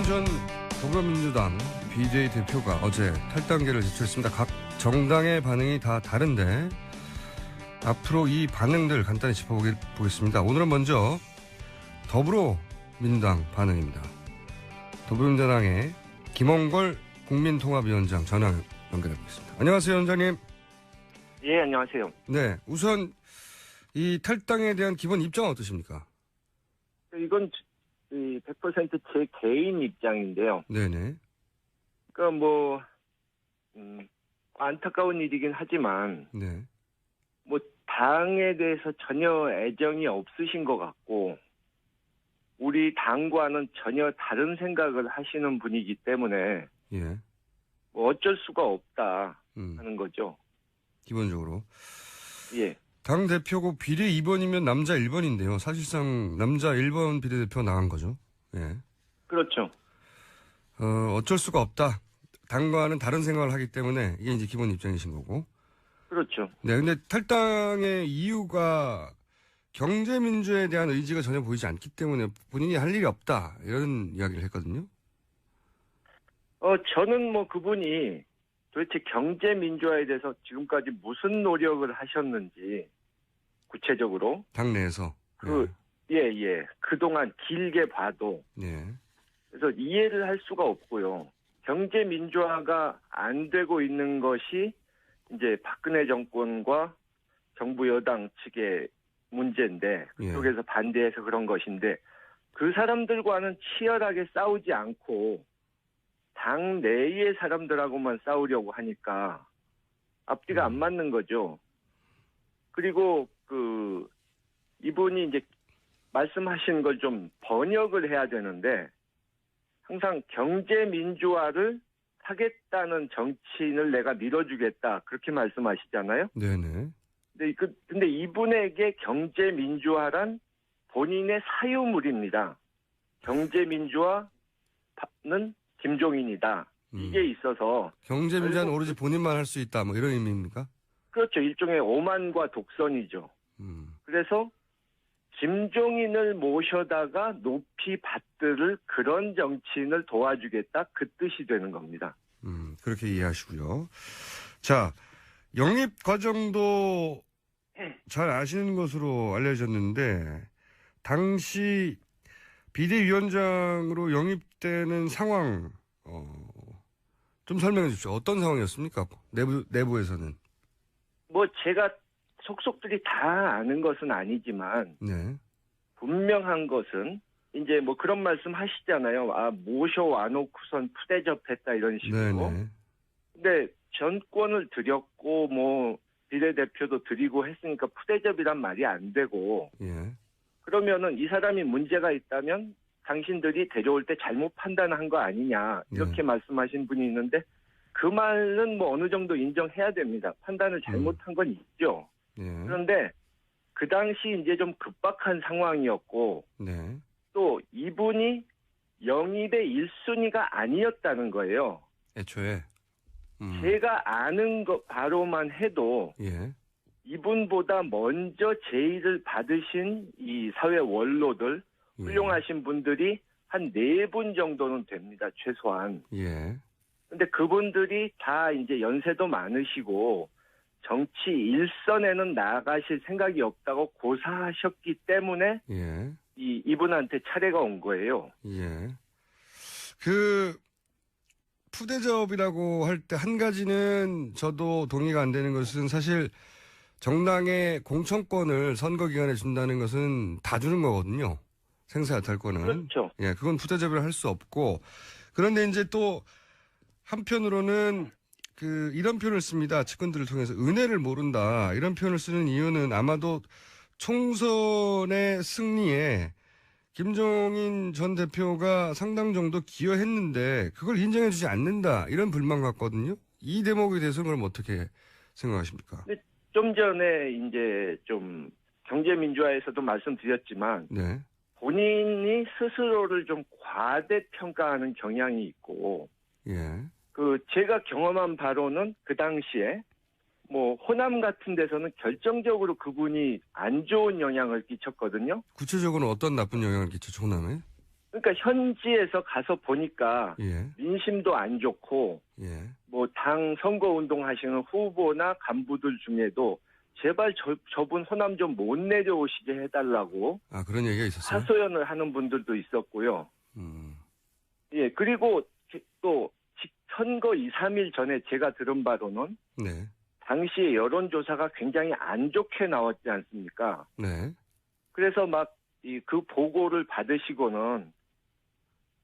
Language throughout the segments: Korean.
전 더불어민주당 BJ 대표가 어제 탈당계를 제출했습니다. 각 정당의 반응이 다 다른데 앞으로 이 반응들 간단히 짚어보겠습니다. 오늘은 먼저 더불어민주당 반응입니다. 더불어민주당의 김홍걸 국민통합위원장 전화 연결해보겠습니다. 안녕하세요, 위원장님. 예, 안녕하세요. 네, 우선 이 탈당에 대한 기본 입장은 어떠십니까? 이건 100% 제 개인 입장인데요. 네네. 그러니까 안타까운 일이긴 하지만, 네. 당에 대해서 전혀 애정이 없으신 것 같고, 우리 당과는 전혀 다른 생각을 하시는 분이기 때문에, 예. 어쩔 수가 없다 하는 거죠. 기본적으로. 예. 당 대표고 비례 2번이면 남자 1번인데요. 사실상 남자 1번 비례대표가 나간 거죠. 예. 그렇죠. 어쩔 수가 없다. 당과는 다른 생각을 하기 때문에 이게 이제 기본 입장이신 거고. 그렇죠. 네, 근데 탈당의 이유가 경제민주에 대한 의지가 전혀 보이지 않기 때문에 본인이 할 일이 없다. 이런 이야기를 했거든요. 저는 그분이 도대체 경제민주화에 대해서 지금까지 무슨 노력을 하셨는지, 구체적으로. 당내에서. 예. 그동안 길게 봐도. 예. 그래서 이해를 할 수가 없고요. 경제민주화가 안 되고 있는 것이 이제 박근혜 정권과 정부 여당 측의 문제인데, 그쪽에서 반대해서 그런 것인데, 그 사람들과는 치열하게 싸우지 않고, 당 내의 사람들하고만 싸우려고 하니까 앞뒤가 안 맞는 거죠. 그리고 이분이 이제 말씀하신 걸 좀 번역을 해야 되는데, 항상 경제 민주화를 하겠다는 정치인을 내가 밀어주겠다, 그렇게 말씀하시잖아요. 네네. 근데 이분에게 경제 민주화란 본인의 사유물입니다. 경제 민주화는 김종인이다. 이게 있어서. 경제민주화는 오로지 본인만 할 수 있다. 이런 의미입니까? 그렇죠. 일종의 오만과 독선이죠. 그래서 김종인을 모셔다가 높이 받들을 그런 정치인을 도와주겠다. 그 뜻이 되는 겁니다. 그렇게 이해하시고요. 자, 영입 과정도 잘 아시는 것으로 알려졌는데, 당시 비대위원장으로 영입되는 상황, 좀 설명해 주십시오. 어떤 상황이었습니까? 내부에서는. 제가 속속들이 다 아는 것은 아니지만, 네. 분명한 것은, 이제 그런 말씀 하시잖아요. 모셔와놓고선 푸대접했다, 이런 식으로. 네네. 근데 전권을 드렸고, 비례대표도 드리고 했으니까 푸대접이란 말이 안 되고, 예. 그러면은 이 사람이 문제가 있다면 당신들이 데려올 때 잘못 판단한 거 아니냐, 이렇게 말씀하신 분이 있는데, 그 말은 어느 정도 인정해야 됩니다. 판단을 잘못한 건 있죠. 예. 그런데 그 당시 이제 좀 급박한 상황이었고, 네. 또 이분이 영입의 1순위가 아니었다는 거예요. 애초에. 제가 아는 것 바로만 해도, 예. 이분보다 먼저 제의를 받으신 이 사회 원로들, 훌륭하신 분들이 한 4분 정도는 됩니다. 최소한. 예. 근데 그분들이 다 이제 연세도 많으시고 정치 일선에는 나가실 생각이 없다고 고사하셨기 때문에 예. 이분한테 차례가 온 거예요. 예. 푸대접이라고 할 때 한 가지는 저도 동의가 안 되는 것은, 사실 정당의 공천권을 선거 기간에 준다는 것은 다 주는 거거든요. 생사야탈권은. 그렇죠. 예, 그건 푸대접을 할 수 없고. 그런데 이제 또 한편으로는 이런 표현을 씁니다. 측근들을 통해서 은혜를 모른다. 이런 표현을 쓰는 이유는 아마도 총선의 승리에 김종인 전 대표가 상당 정도 기여했는데 그걸 인정해주지 않는다. 이런 불만 같거든요. 이 대목에 대해서는 그럼 어떻게 생각하십니까? 좀 전에 이제 좀 경제민주화에서도 말씀드렸지만, 네. 본인이 스스로를 좀 과대평가하는 경향이 있고, 예. 제가 경험한 바로는 그 당시에 호남 같은 데서는 결정적으로 그분이 안 좋은 영향을 끼쳤거든요. 구체적으로는 어떤 나쁜 영향을 끼쳤죠, 호남에? 그러니까 현지에서 가서 보니까 예. 민심도 안 좋고 예. 뭐 당 선거 운동 하시는 후보나 간부들 중에도 제발 저분 호남 좀 못 내려오시게 해달라고 아, 그런 얘기가 있었어요? 하소연을 하는 분들도 있었고요. 예, 그리고 또 선거 2, 3일 전에 제가 들은 바로는 네. 당시에 여론조사가 굉장히 안 좋게 나왔지 않습니까? 네. 그래서 막 그 보고를 받으시고는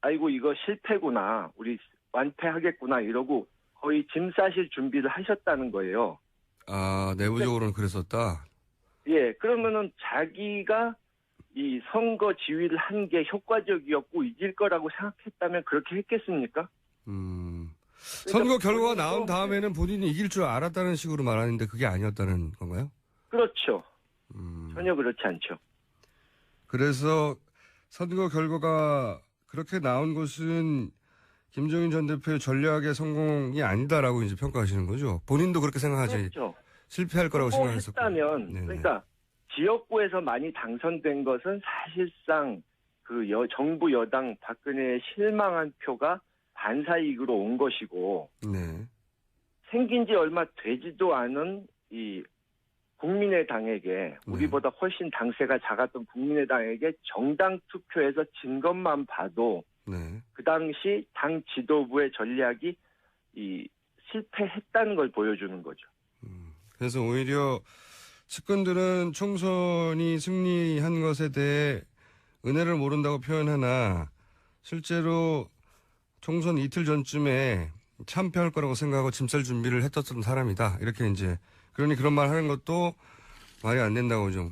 아이고 이거 실패구나, 우리 완패하겠구나 이러고 거의 짐 싸실 준비를 하셨다는 거예요. 아, 내부적으로는 그랬었다? 예, 그러면은 자기가 이 선거 지휘를 한 게 효과적이었고 이길 거라고 생각했다면 그렇게 했겠습니까? 선거 결과가 나온 본인도- 다음에는 본인이 이길 줄 알았다는 식으로 말하는데 그게 아니었다는 건가요? 그렇죠. 전혀 그렇지 않죠. 그래서 선거 결과가 그렇게 나온 것은 김종인 전 대표의 전략의 성공이 아니다라고 이제 평가하시는 거죠. 본인도 그렇게 생각하지. 그렇죠. 실패할 거라고 생각했었고. 했다면 네네. 그러니까 지역구에서 많이 당선된 것은 사실상 그 정부 여당 박근혜의 실망한 표가 반사이익으로 온 것이고 네. 생긴 지 얼마 되지도 않은 이 국민의당에게 우리보다 훨씬 당세가 작았던 국민의당에게 정당 투표에서 진 것만 봐도 네. 그 당시 당 지도부의 전략이 이 실패했다는 걸 보여주는 거죠. 그래서 오히려 측근들은 총선이 승리한 것에 대해 은혜를 모른다고 표현하나 실제로 총선 이틀 전쯤에 참패할 거라고 생각하고 짐쌀 준비를 했었던 사람이다. 이렇게 이제 그러니 그런 말 하는 것도 말이 안 된다고 좀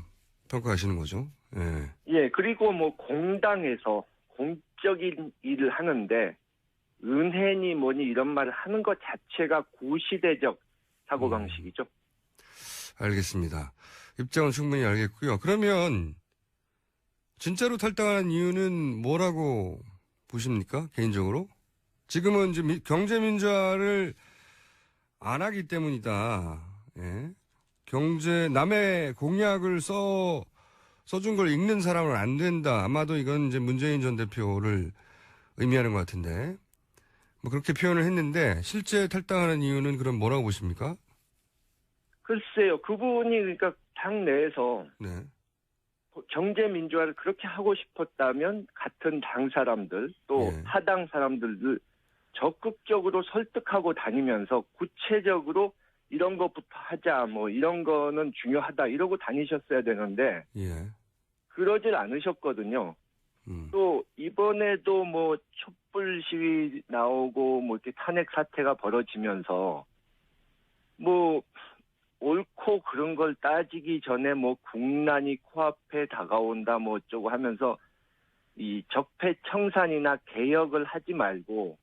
평가하시는 거죠. 예. 예, 그리고 뭐 공당에서 공적인 일을 하는데 은혜니 뭐니 이런 말을 하는 것 자체가 구시대적 사고방식이죠. 알겠습니다. 입장은 충분히 알겠고요. 그러면 진짜로 탈당하는 이유는 뭐라고 보십니까? 개인적으로? 지금은 이제 경제민주화를 안 하기 때문이다. 예. 남의 공약을 써준 걸 읽는 사람은 안 된다. 아마도 이건 이제 문재인 전 대표를 의미하는 것 같은데. 뭐 그렇게 표현을 했는데 실제 탈당하는 이유는 그럼 뭐라고 보십니까? 글쎄요, 그분이 그러니까 당 내에서 네. 경제 민주화를 그렇게 하고 싶었다면 같은 당 사람들 또 예. 타당 사람들을 적극적으로 설득하고 다니면서 구체적으로 이런 것부터 하자, 뭐 이런 거는 중요하다 이러고 다니셨어야 되는데 예. 그러질 않으셨거든요. 또 이번에도 뭐 촛불 시위 나오고 뭐 이렇게 탄핵 사태가 벌어지면서 뭐 옳고 그런 걸 따지기 전에 뭐 국난이 코앞에 다가온다 뭐 어쩌고 하면서 이 적폐청산이나 개혁을 하지 말고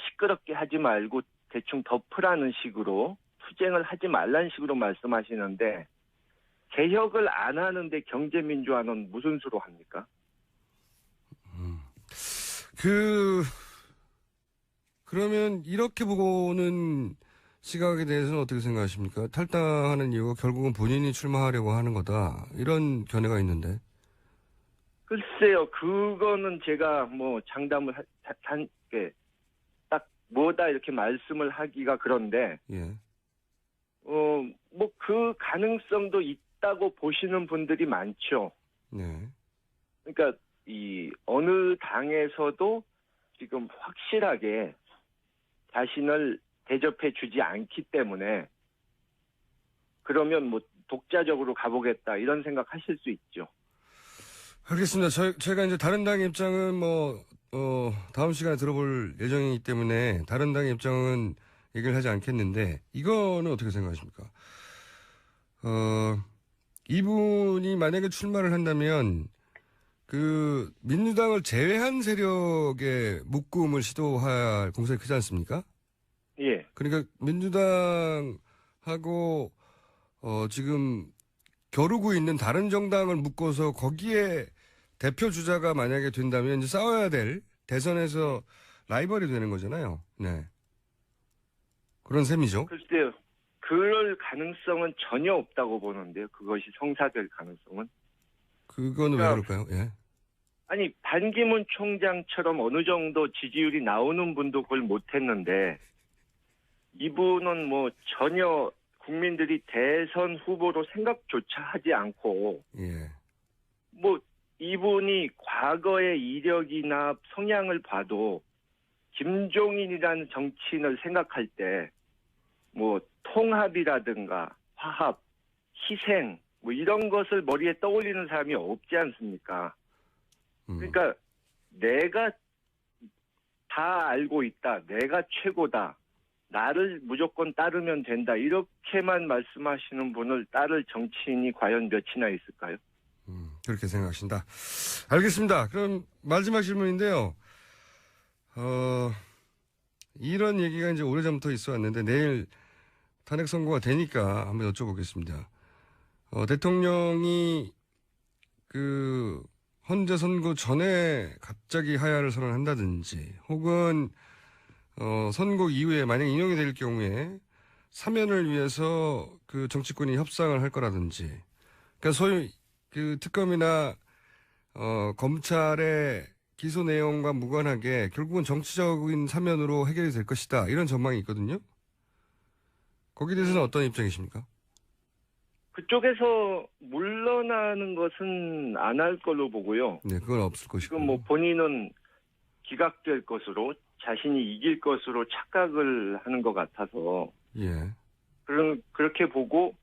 시끄럽게 하지 말고 대충 덮으라는 식으로 투쟁을 하지 말라는 식으로 말씀하시는데 개혁을 안 하는데 경제민주화는 무슨 수로 합니까? 그러면 이렇게 보고는 시각에 대해서는 어떻게 생각하십니까? 탈당하는 이유가 결국은 본인이 출마하려고 하는 거다. 이런 견해가 있는데. 글쎄요, 그거는 제가 뭐 장담을 딱 뭐다 이렇게 말씀을 하기가 그런데, 예. 뭐 그 가능성도 있다고 보시는 분들이 많죠. 네. 그러니까 이 어느 당에서도 지금 확실하게 자신을 대접해 주지 않기 때문에 그러면 뭐 독자적으로 가보겠다 이런 생각하실 수 있죠. 알겠습니다. 제가 이제 다른 당의 입장은 다음 시간에 들어볼 예정이기 때문에 다른 당의 입장은 얘기를 하지 않겠는데 이거는 어떻게 생각하십니까? 이분이 만약에 출마를 한다면 그 민주당을 제외한 세력의 묶음을 시도할 공세가 크지 않습니까? 예. 그러니까 민주당하고 지금 겨루고 있는 다른 정당을 묶어서 거기에 대표 주자가 만약에 된다면 이제 싸워야 될 대선에서 라이벌이 되는 거잖아요. 네. 그런 셈이죠. 글쎄요. 그럴 가능성은 전혀 없다고 보는데요. 그것이 성사될 가능성은. 그거는 왜 그럴까요? 예. 아니 반기문 총장처럼 어느 정도 지지율이 나오는 분도 그걸 못했는데 이분은 뭐 전혀 국민들이 대선 후보로 생각조차 하지 않고 예. 뭐 이분이 과거의 이력이나 성향을 봐도 김종인이라는 정치인을 생각할 때 뭐 통합이라든가 화합, 희생 뭐 이런 것을 머리에 떠올리는 사람이 없지 않습니까? 그러니까 내가 다 알고 있다. 내가 최고다. 나를 무조건 따르면 된다. 이렇게만 말씀하시는 분을 따를 정치인이 과연 몇이나 있을까요? 그렇게 생각하신다. 알겠습니다. 그럼 마지막 질문인데요. 이런 얘기가 이제 오래전부터 있어 왔는데 내일 탄핵 선고가 되니까 한번 여쭤보겠습니다. 대통령이 그 헌재 선고 전에 갑자기 하야를 선언한다든지 혹은 선고 이후에 만약 인용이 될 경우에 사면을 위해서 그 정치권이 협상을 할 거라든지 그러니까 소위 그 특검이나 검찰의 기소 내용과 무관하게 결국은 정치적인 사면으로 해결이 될 것이다. 이런 전망이 있거든요. 거기에 대해서는 어떤 입장이십니까? 그쪽에서 물러나는 것은 안 할 걸로 보고요. 네, 그건 없을 것이고. 지금 뭐 본인은 기각될 것으로 자신이 이길 것으로 착각을 하는 것 같아서 예. 그렇게 보고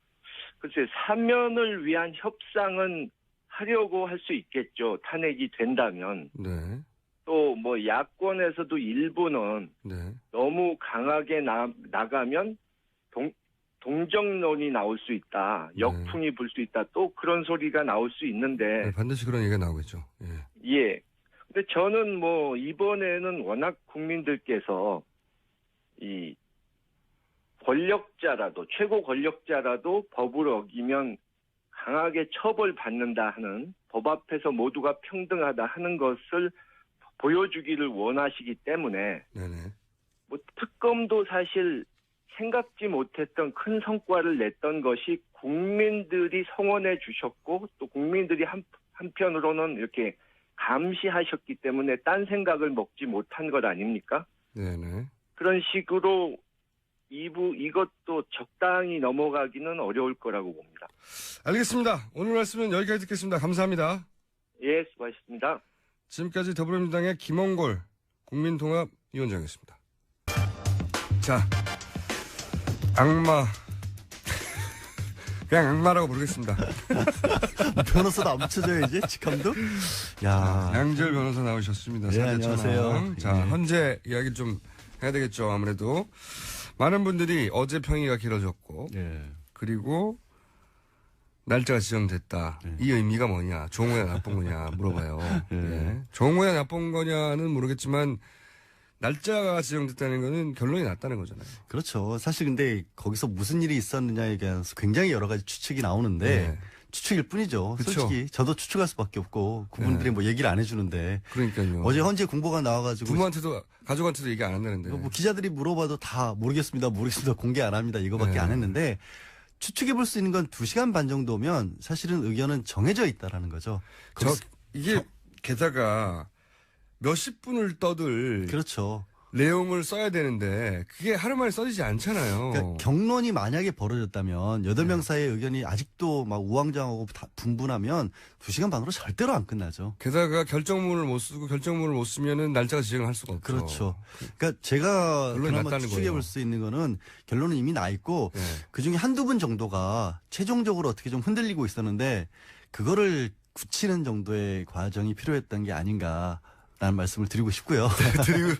글쎄 사면을 위한 협상은 하려고 할 수 있겠죠. 탄핵이 된다면. 네. 또 뭐 야권에서도 일부는 네. 너무 강하게 나가면 동정론이 나올 수 있다. 역풍이 불 수 있다. 또 그런 소리가 나올 수 있는데. 네, 반드시 그런 얘기가 나오겠죠. 예. 예. 근데 저는 뭐 이번에는 워낙 국민들께서 이 권력자라도 최고 권력자라도 법을 어기면 강하게 처벌받는다 하는 법 앞에서 모두가 평등하다 하는 것을 보여주기를 원하시기 때문에 네네. 뭐 특검도 사실 생각지 못했던 큰 성과를 냈던 것이 국민들이 성원해 주셨고 또 국민들이 한편으로는 이렇게 감시하셨기 때문에 딴 생각을 먹지 못한 것 아닙니까? 네네. 그런 식으로 이것도 적당히 넘어가기는 어려울 거라고 봅니다. 알겠습니다. 오늘 말씀은 여기까지 듣겠습니다. 감사합니다. 예, 수고하셨습니다. 지금까지 더불어민주당의 김홍골 국민통합위원장이었습니다. 자, 악마. 그냥 악마라고 부르겠습니다. 변호사도 안 붙여줘야지, 직함도? 야. 양절 변호사 나오셨습니다. 네, 안녕하세요. 자, 네. 현재 이야기를 좀 해야 되겠죠. 아무래도. 많은 분들이 어제 평의가 길어졌고, 예. 그리고 날짜가 지정됐다. 네. 이 의미가 뭐냐? 좋은 거냐, 나쁜 거냐 물어봐요. 네. 예. 좋은 거냐, 나쁜 거냐는 모르겠지만, 날짜가 지정됐다는 거는 결론이 났다는 거잖아요. 그렇죠. 사실 근데 거기서 무슨 일이 있었느냐에 대해서 굉장히 여러 가지 추측이 나오는데, 네. 추측일 뿐이죠. 그쵸. 솔직히 저도 추측할 수밖에 없고 그분들이 네. 뭐 얘기를 안 해주는데 그러니까요. 어제 헌재 공보가 나와가지고 부모한테도 가족한테도 얘기 안 한다는데. 뭐 기자들이 물어봐도 다 모르겠습니다 공개 안 합니다 이거밖에 네. 안 했는데 추측해 볼 수 있는 건 2시간 반 정도면 사실은 의견은 정해져 있다라는 거죠. 이게 게다가 몇십 분을 떠들 그렇죠. 내용을 써야 되는데 그게 하루 만에 써지지 않잖아요. 그러니까 경론이 만약에 벌어졌다면 8명 사이의 의견이 아직도 막 우왕좌왕하고 분분하면 2시간 반으로 절대로 안 끝나죠. 게다가 결정문을 못 쓰고 결정문을 못 쓰면은 날짜가 지정을 할 수가 없죠. 그렇죠. 그러니까 제가 결론이 그나마 났다는 추측해 거예요. 볼 수 있는 거는 결론은 이미 나 있고 네. 그중에 한두 분 정도가 최종적으로 어떻게 좀 흔들리고 있었는데 그거를 굳히는 정도의 과정이 필요했던 게 아닌가 라는 말씀을 드리고 싶고요. 그리고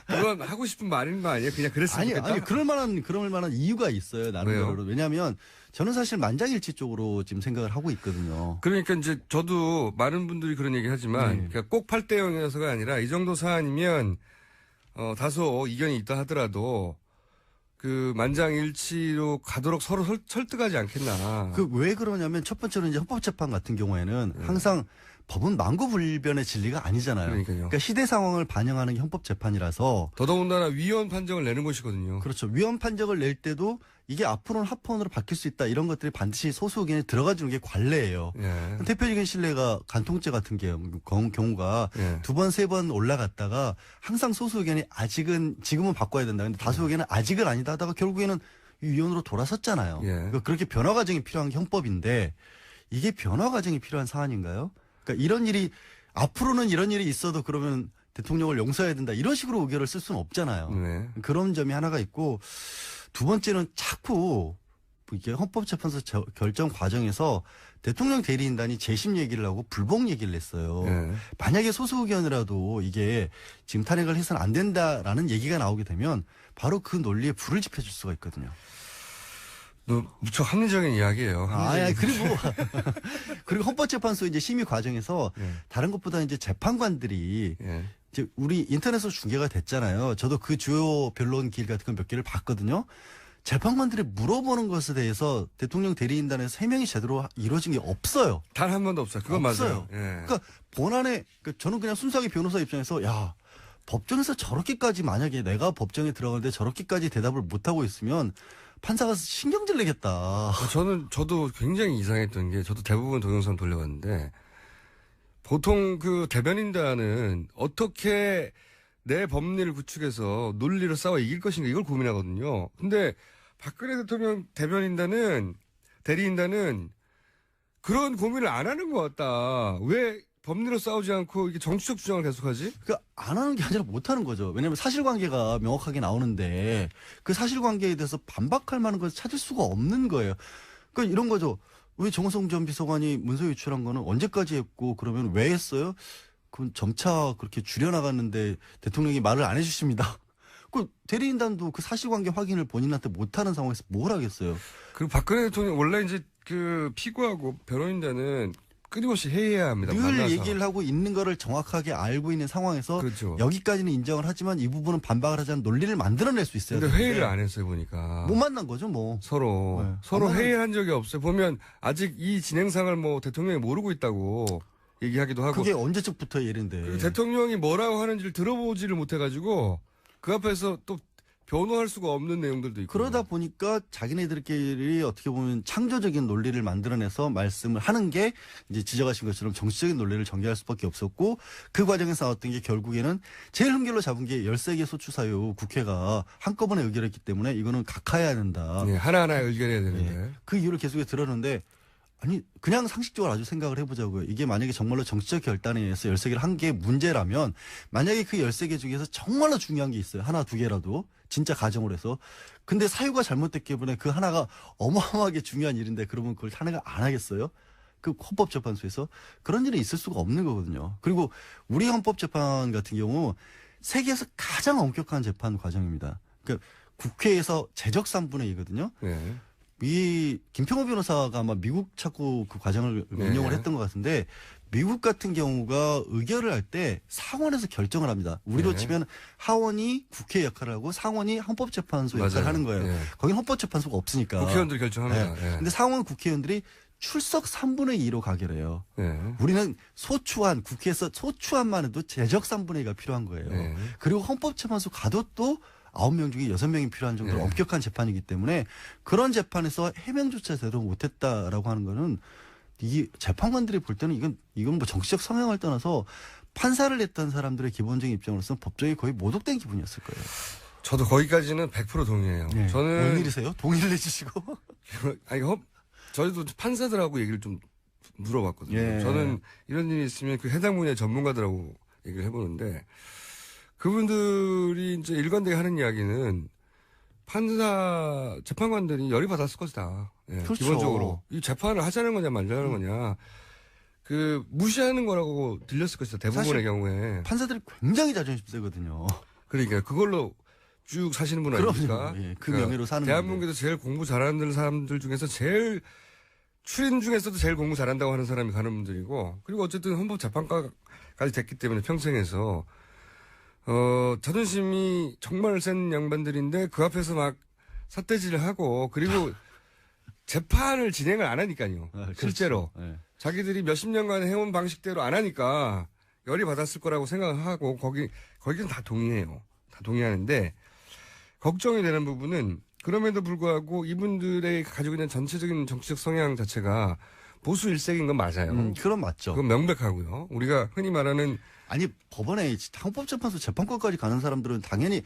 그건 하고 싶은 말인 거 아니에요? 그냥 그랬으면 좋겠다. 아니 그럴 만한 이유가 있어요. 나름대로. 왜냐하면 저는 사실 만장일치 쪽으로 지금 생각을 하고 있거든요. 그러니까 이제 저도 많은 분들이 그런 얘기 하지만 네. 그러니까 꼭 8대 0이어서가 아니라 이 정도 사안이면 다소 이견이 있다 하더라도 그 만장일치로 가도록 서로 설득하지 않겠나. 그 왜 그러냐면 첫 번째로 이제 헌법재판 같은 경우에는 항상 법은 망고불변의 진리가 아니잖아요. 그러니까요. 그러니까 시대 상황을 반영하는 게 헌법재판이라서 더더군다나 위헌 판정을 내는 것이거든요. 그렇죠. 위헌 판정을 낼 때도 이게 앞으로는 합헌으로 바뀔 수 있다 이런 것들이 반드시 소수 의견에 들어가 주는 게 관례예요. 예. 대표적인 신뢰가 간통죄 같은 경우가 예. 2번, 3번 올라갔다가 항상 소수 의견이 아직은 지금은 바꿔야 된다. 근데 다수 의견은 아직은 아니다 하다가 결국에는 위헌으로 돌아섰잖아요. 예. 그러니까 그렇게 변화 과정이 필요한 게 헌법인데 이게 변화 과정이 필요한 사안인가요? 그러니까 이런 일이 앞으로는 이런 일이 있어도 그러면 대통령을 용서해야 된다. 이런 식으로 의견을 쓸 수는 없잖아요. 네. 그런 점이 하나가 있고 두 번째는 자꾸 이게 헌법재판소 결정 과정에서 대통령 대리인단이 재심 얘기를 하고 불복 얘기를 했어요. 네. 만약에 소수 의견이라도 이게 지금 탄핵을 해서는 안 된다라는 얘기가 나오게 되면 바로 그 논리에 불을 지펴줄 수가 있거든요. 무척 합리적인 이야기예요. 그리고 헌법재판소 이제 심의 과정에서 예. 다른 것보다 이제 재판관들이 예. 이제 우리 인터넷으로 중계가 됐잖아요. 저도 그 주요 변론길 같은 거 몇 개를 봤거든요. 재판관들이 물어보는 것에 대해서 대통령 대리인단에서 해명이 제대로 이루어진 게 없어요. 단 한 번도 없어요. 그건 없어요. 맞아요. 예. 그러니까 본안에 저는 그냥 순수하게 변호사 입장에서 야 법정에서 저렇게까지 만약에 내가 법정에 들어가는데 저렇게까지 대답을 못 하고 있으면 판사가 신경질 내겠다. 저도 굉장히 이상했던 게 저도 대부분 동영상 돌려봤는데 보통 그 대변인단은 어떻게 내 법리를 구축해서 논리로 싸워 이길 것인가 이걸 고민하거든요. 근데 박근혜 대통령 대리인단은 그런 고민을 안 하는 것 같다. 왜 법리로 싸우지 않고 이게 정치적 주장을 계속하지? 그러니까 안 하는 게 아니라 못 하는 거죠. 왜냐하면 사실관계가 명확하게 나오는데 그 사실관계에 대해서 반박할 만한 것을 찾을 수가 없는 거예요. 그러니까 이런 거죠. 왜 정호성 전 비서관이 문서 유출한 거는 언제까지 했고 그러면 왜 했어요? 그건 점차 그렇게 줄여나갔는데 대통령이 말을 안 해주십니다. 그 대리인단도 그 사실관계 확인을 본인한테 못하는 상황에서 뭘 하겠어요. 그리고 박근혜 대통령 원래 이제 그 피고하고 변호인단은 끊임없이 회의해야 합니다. 늘 만나서. 얘기를 하고 있는 거를 정확하게 알고 있는 상황에서 그렇죠. 여기까지는 인정을 하지만 이 부분은 반박을 하지 않는 논리를 만들어낼 수 있어요. 근데 회의를 안 했어요 보니까. 못 만난 거죠 뭐. 서로 네. 서로 회의를 한 적이 없어요. 보면 아직 이 진행상을 뭐 대통령이 모르고 있다고 얘기하기도 하고. 그게 언제적부터 예인데. 그리고 대통령이 뭐라고 하는지를 들어보지를 못해가지고 그 앞에서 또 변호할 수가 없는 내용들도 있고. 그러다 보니까 자기네들끼리 어떻게 보면 창조적인 논리를 만들어내서 말씀을 하는 게 이제 지적하신 것처럼 정치적인 논리를 전개할 수밖에 없었고 그 과정에서 나왔던 게 결국에는 제일 흠결로 잡은 게 13개 소추 사유 국회가 한꺼번에 의결했기 때문에 이거는 각하해야 된다. 네, 하나하나 의결해야 되는데. 네. 그 이유를 계속해서 들었는데 아니 그냥 상식적으로 아주 생각을 해보자고요. 이게 만약에 정말로 정치적 결단에 의해서 13개를 한 게 문제라면 만약에 그 13개 중에서 정말로 중요한 게 있어요. 하나 두 개라도 진짜 가정을 해서. 근데 사유가 잘못됐기 때문에 그 하나가 어마어마하게 중요한 일인데 그러면 그걸 탄핵을 안 하겠어요? 그 헌법재판소에서 그런 일이 있을 수가 없는 거거든요. 그리고 우리 헌법재판 같은 경우 세계에서 가장 엄격한 재판 과정입니다. 그러니까 국회에서 제적 3분의 2거든요. 네. 이 김평호 변호사가 아마 미국 찾고 그 과정을 네. 운영을 했던 것 같은데 미국 같은 경우가 의결을 할 때 상원에서 결정을 합니다. 우리로 네. 치면 하원이 국회 역할을 하고 상원이 헌법재판소 역할을 맞아요. 하는 거예요. 네. 거긴 헌법재판소가 없으니까. 국회의원들이 결정합니다. 네. 네. 근데 상원 국회의원들이 출석 3분의 2로 가결해요. 네. 우리는 소추안 국회에서 소추안만 해도 제적 3분의 2가 필요한 거예요. 네. 그리고 헌법재판소 가도 또 9명 중에 6명이 필요한 정도로 네. 엄격한 재판이기 때문에 그런 재판에서 해명조차 제대로 못했다라고 하는 거는 이 재판관들이 볼 때는 이건 뭐 정치적 성향을 떠나서 판사를 했던 사람들의 기본적인 입장으로서는 법정이 거의 모독된 기분이었을 거예요. 저도 거기까지는 100% 동의해요. 네. 저는 웬일이세요? 동의를 해주시고. 아니 저희도 판사들하고 얘기를 좀 물어봤거든요. 예. 저는 이런 일이 있으면 그 해당 분야의 전문가들하고 얘기를 해보는데 그분들이 이제 일관되게 하는 이야기는 재판관들이 열이 받았을 것이다. 예, 그렇죠. 기본적으로. 이 재판을 하자는 거냐 말자는 거냐. 그 무시하는 거라고 들렸을 것이다. 대부분의 경우에. 판사들이 굉장히 자존심 세거든요. 그러니까 그걸로 쭉 사시는 분 아닙니까? 예, 그 명예로 사는 대한민국에서 제일 공부 잘하는 사람들 중에서 출인 중에서도 제일 공부 잘한다고 하는 사람이 가는 분들이고 그리고 어쨌든 헌법재판관까지 됐기 때문에 평생에서 자존심이 정말 센 양반들인데 그 앞에서 막 삿대질을 하고 그리고 재판을 진행을 안 하니까요. 그렇죠. 실제로. 네. 자기들이 몇십 년간 해온 방식대로 안 하니까 열이 받았을 거라고 생각하고 거기는 다 동의해요. 다 동의하는데 걱정이 되는 부분은 그럼에도 불구하고 이분들의 가지고 있는 전체적인 정치적 성향 자체가 보수 일색인 건 맞아요. 그건 맞죠. 그건 명백하고요. 우리가 흔히 말하는 아니 법원에 헌법재판소 재판권까지 가는 사람들은 당연히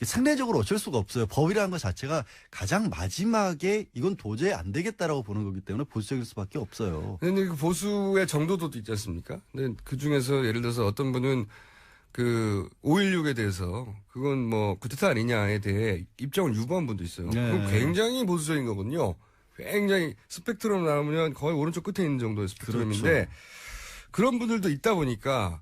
상례적으로 어쩔 수가 없어요. 법이라는 것 자체가 가장 마지막에 이건 도저히 안 되겠다라고 보는 거기 때문에 보수적일 수밖에 없어요. 근데 그 보수의 정도도 있지 않습니까? 근데 그 중에서 예를 들어서 어떤 분은 그 5.16에 대해서 그건 뭐 쿠데타 아니냐에 대해 입장을 유보한 분도 있어요. 네. 그건 굉장히 보수적인 거군요. 굉장히 스펙트럼 나오면 거의 오른쪽 끝에 있는 정도의 스펙트럼인데 그렇죠. 그런 분들도 있다 보니까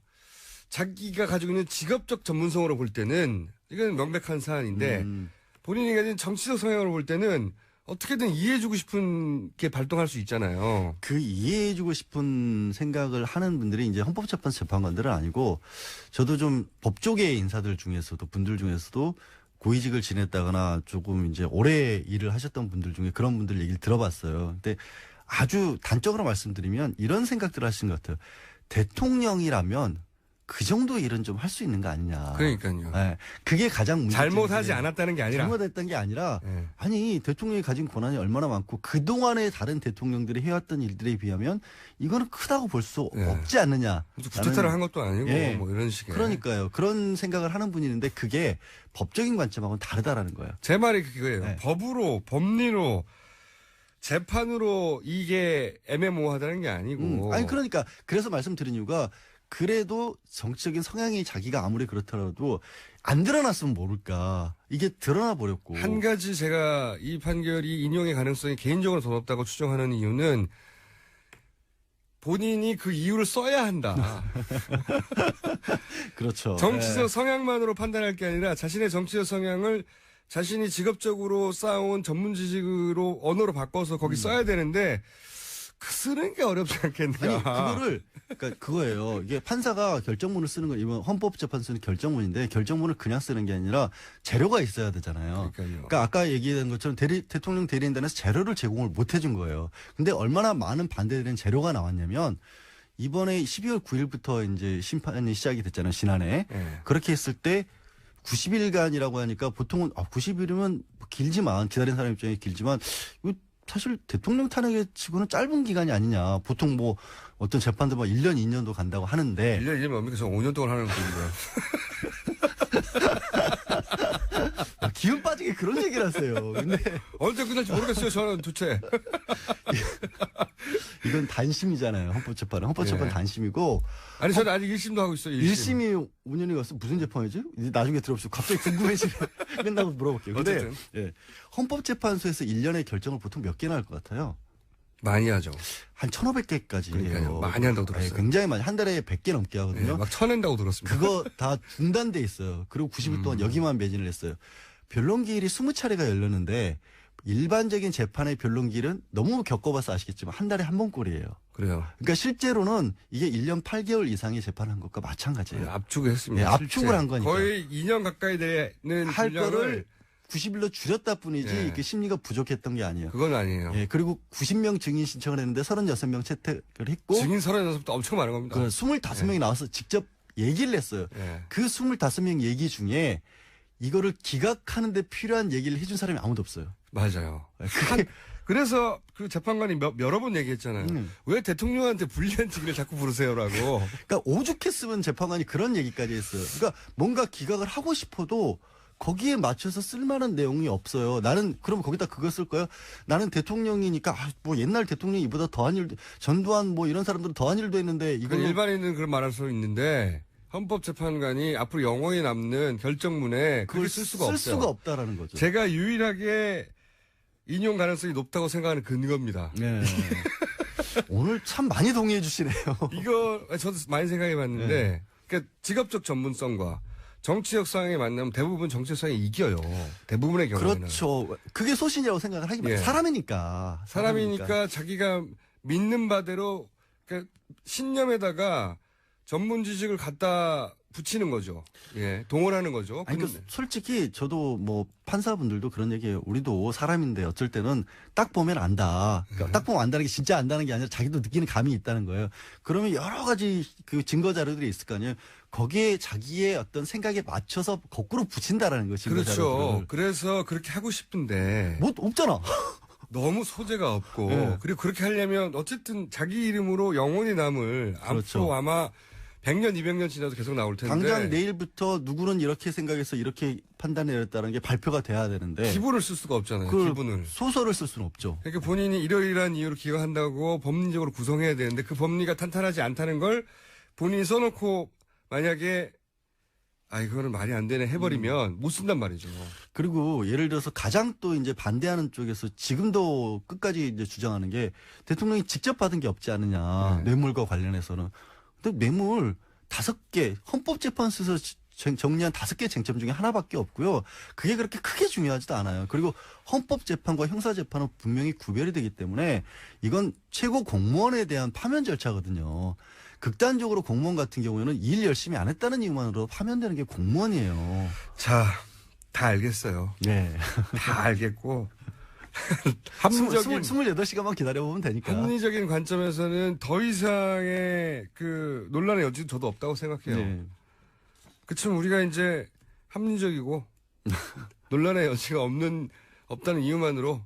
자기가 가지고 있는 직업적 전문성으로 볼 때는 이건 명백한 사안인데 본인이 가진 정치적 성향으로 볼 때는 어떻게든 이해해주고 싶은 게 발동할 수 있잖아요. 그 이해해주고 싶은 생각을 하는 분들이 이제 헌법재판소 재판관들은 아니고 저도 좀 법조계 인사들 중에서도 분들 중에서도 고위직을 지냈다거나 조금 이제 오래 일을 하셨던 분들 중에 그런 분들 얘기를 들어봤어요. 근데 아주 단적으로 말씀드리면 이런 생각들을 하시는 것 같아요. 대통령이라면 그 정도 일은 좀 할 수 있는 거 아니냐. 그러니까요. 네, 그게 가장 문제죠. 잘못하지 않았다는 게 아니라 잘못했던 게 아니라 네. 아니 대통령이 가진 권한이 얼마나 많고 그동안의 다른 대통령들이 해왔던 일들에 비하면 이거는 크다고 볼 수 네. 없지 않느냐. 구태타를 한 것도 아니고 예. 뭐 이런 식의. 그러니까요. 그런 생각을 하는 분이 있는데 그게 법적인 관점하고는 다르다라는 거예요. 제 말이 그거예요. 네. 법으로 법리로 재판으로 이게 애매모호하다는 게 아니고. 아니 그러니까 그래서 말씀드린 이유가 그래도 정치적인 성향이 자기가 아무리 그렇더라도 안 드러났으면 모를까. 이게 드러나 버렸고. 한 가지 제가 이 판결이 인용의 가능성이 개인적으로 더 높다고 추정하는 이유는 본인이 그 이유를 써야 한다. 그렇죠. 정치적 예. 성향만으로 판단할 게 아니라 자신의 정치적 성향을 자신이 직업적으로 쌓아온 전문 지식으로 언어로 바꿔서 거기 써야 되는데 그 쓰는 게 어렵지 않겠냐. 아니 그거를 그러니까 그거예요. 이게 판사가 결정문을 쓰는 건 이번 헌법재판소는 결정문인데 결정문을 그냥 쓰는 게 아니라 재료가 있어야 되잖아요. 그러니까요. 그러니까 아까 얘기한 것처럼 대통령 대리인단에서 재료를 제공을 못 해준 거예요. 근데 얼마나 많은 반대되는 재료가 나왔냐면 이번에 12월 9일부터 이제 심판이 시작이 됐잖아요. 지난해. 네. 그렇게 했을 때 90일간이라고 하니까 보통은 90일이면 길지만 기다린 사람 입장에 길지만 이거 사실 대통령 탄핵에 치고는 짧은 기간이 아니냐. 보통 뭐 어떤 재판도 막 1년, 2년도 간다고 하는데 1년 이면 뭡니까? 저 5년 동안 하는 건데. 기운 빠지게 그런 얘기를 하세요. 근데 언제 끝날지 모르겠어요. 저는 도대체. 이건 단심이잖아요. 헌법재판은. 헌법재판 예. 단심이고 아니 저는 아직 1심도 하고 있어요. 1심이 5년이 갔어. 무슨 재판이지? 이제 나중에 들어보시고 갑자기 궁금해지면 끝나고 물어볼게요. 근데 어쨌든. 예. 헌법재판소에서 1년의 결정을 보통 몇 개나 할 것 같아요? 많이 하죠. 한 1,500개까지 그러니까요. 해요. 많이 한다고 들었어요. 굉장히 많이. 한 달에 100개 넘게 하거든요. 네, 막 쳐낸다고 들었습니다. 그거 다 중단돼 있어요. 그리고 90일 동안 여기만 매진을 했어요. 변론기일이 20차례가 열렸는데 일반적인 재판의 변론기일은 너무 겪어봐서 아시겠지만 한 달에 한 번꼴이에요. 그래요. 그러니까 실제로는 이게 1년 8개월 이상의 재판한 것과 마찬가지예요. 네, 압축을 했습니다. 네, 압축을 실제. 한 거니까. 거의 2년 가까이 되는 할 분량을 거를 90일로 줄였다 뿐이지 예. 그 심리가 부족했던 게 아니에요. 그건 아니에요. 예, 그리고 90명 증인 신청을 했는데 36명 채택을 했고 증인 36부터 엄청 많은 겁니다. 그 25명이 나와서 직접 얘기를 했어요. 예. 그 25명 얘기 중에 이거를 기각하는데 필요한 얘기를 해준 사람이 아무도 없어요. 맞아요. 그게 그래서 그 재판관이 여러 번 얘기했잖아요. 왜 대통령한테 불리한 증인을 자꾸 부르세요라고. 그러니까 오죽했으면 재판관이 그런 얘기까지 했어요. 그러니까 뭔가 기각을 하고 싶어도 거기에 맞춰서 쓸만한 내용이 없어요. 나는 그럼 거기다 그거 쓸 거예요. 나는 대통령이니까 뭐 옛날 대통령이 이보다 더한 일, 전두환 뭐 이런 사람들은 더한 일도 했는데 이거는 일반인은 그런 말할 수 있는데 헌법재판관이 앞으로 영원히 남는 결정문에 그걸 쓸 수가 없어요. 쓸 수가 없다라는 거죠. 제가 유일하게 인용 가능성이 높다고 생각하는 근거입니다. 네. 오늘 참 많이 동의해 주시네요. 이거 저도 많이 생각해 봤는데 네. 그러니까 직업적 전문성과 정치적 성향이 만나면 대부분 정치적 성향이 이겨요. 대부분의 경우에는. 그렇죠. 그게 소신이라고 생각을 하기만 예. 사람이니까. 사람이니까 자기가 믿는 바대로 그러니까 신념에다가 전문 지식을 갖다 붙이는 거죠. 예, 동원하는 거죠. 아니, 근데 솔직히 저도 뭐 판사분들도 그런 얘기해요. 우리도 사람인데 어쩔 때는 딱 보면 안다. 그러니까 딱 보면 안다는 게 진짜 안다는 게 아니라 자기도 느끼는 감이 있다는 거예요. 그러면 여러 가지 그 증거 자료들이 있을 거 아니에요. 거기에 자기의 어떤 생각에 맞춰서 거꾸로 붙인다라는 거죠. 증거 그렇죠. 자료들을. 그래서 그렇게 하고 싶은데 뭐 없잖아. 너무 소재가 없고 네. 그리고 그렇게 하려면 어쨌든 자기 이름으로 영원히 남을 그렇죠. 앞으로 아마 100년, 200년 지나도 계속 나올 텐데 당장 내일부터 누구는 이렇게 생각해서 이렇게 판단을 내렸다는 게 발표가 돼야 되는데 기분을 쓸 수가 없잖아요. 그걸 기분을. 소설을 쓸 수는 없죠. 그러니까 본인이 이러이러한 이유로 기각한다고 법리적으로 구성해야 되는데 그 법리가 탄탄하지 않다는 걸 본인이 써놓고 만약에 이거는 말이 안 되네 해버리면 못 쓴단 말이죠. 그리고 예를 들어서 가장 또 이제 반대하는 쪽에서 지금도 끝까지 이제 주장하는 게 대통령이 직접 받은 게 없지 않느냐. 네. 뇌물과 관련해서는. 근데 뇌물 5개 헌법재판소에서 정리한 5개 쟁점 중에 하나밖에 없고요. 그게 그렇게 크게 중요하지도 않아요. 그리고 헌법재판과 형사재판은 분명히 구별이 되기 때문에 이건 최고 공무원에 대한 파면 절차거든요. 극단적으로 공무원 같은 경우에는 일 열심히 안 했다는 이유만으로 파면되는 게 공무원이에요. 자, 다 알겠어요. 네. 다 알겠고 합리적인 28시간만 기다려보면 되니까. 합리적인 관점에서는 더 이상의 그 논란의 여지는 저도 없다고 생각해요. 네. 그치만 우리가 이제 합리적이고 논란의 여지가 없다는 이유만으로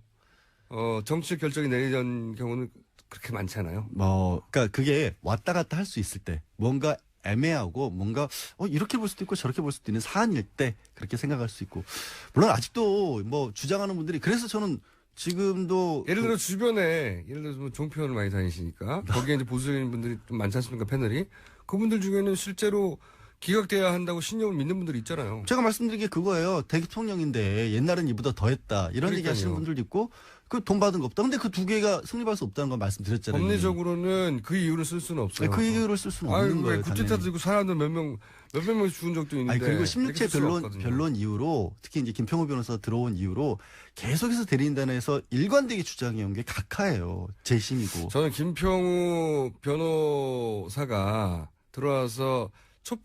정치적 결정이 내리던 경우는 그렇게 많지 않아요. 그러니까 그게 왔다 갔다 할 수 있을 때 뭔가 애매하고 뭔가 이렇게 볼 수도 있고 저렇게 볼 수도 있는 사안일 때 그렇게 생각할 수 있고 물론 아직도 뭐 주장하는 분들이 그래서 저는 지금도 예를 들어 주변에 예를 들어서 뭐 종편을 많이 다니시니까 거기에 이제 보수적인 분들이 좀 많지 않습니까 패널이 그분들 중에는 실제로 기각돼야 한다고 신념을 믿는 분들이 있잖아요. 제가 말씀드린 게 그거예요. 대통령인데 옛날엔 이보다 더 했다 이런 그러니까요. 얘기 하시는 분들도 있고 그 돈 받은 거 없다. 근데 그 두 개가 성립할 수 없다는 건 말씀드렸잖아요. 법리적으로는 그 이유를 쓸 수는 없어요. 그 이유를 쓸 수는 없는 왜 거예요. 구테타 당연히. 들고 사람들 몇백 명씩 죽은 적도 있는데. 그리고 이렇게 16체 쓸 수는 없거든요. 변론 이후로 특히 이제 김평호 변호사 들어온 이후로 계속해서 대리인단에서 일관되게 주장해온 게 각하예요. 재심이고. 저는 김평우 변호사가 들어와서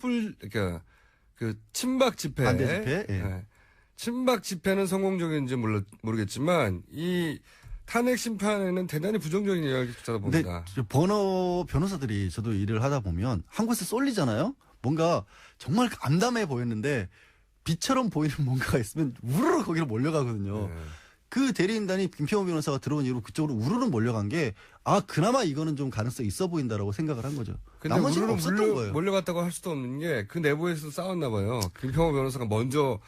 그러니까 그 친박 집회. 반대 집회? 예. 네. 친박 집회는 성공적인지 모르겠지만 이 탄핵 심판에는 대단히 부정적인 이야기를 듣다 근데 봅니다. 변호사들이 저도 일을 하다 보면 한 곳에 쏠리잖아요. 뭔가 정말 암담해 보였는데 빛처럼 보이는 뭔가가 있으면 우르르 거기로 몰려가거든요. 네. 그 대리인단이 김평호 변호사가 들어온 이후로 그쪽으로 우르르 몰려간 게 그나마 이거는 좀 가능성이 있어 보인다라고 생각을 한 거죠. 근데 나머지는 우르르 없었던 거예요. 몰려갔다고 할 수도 없는 게 그 내부에서 싸웠나 봐요. 김평호 변호사가 먼저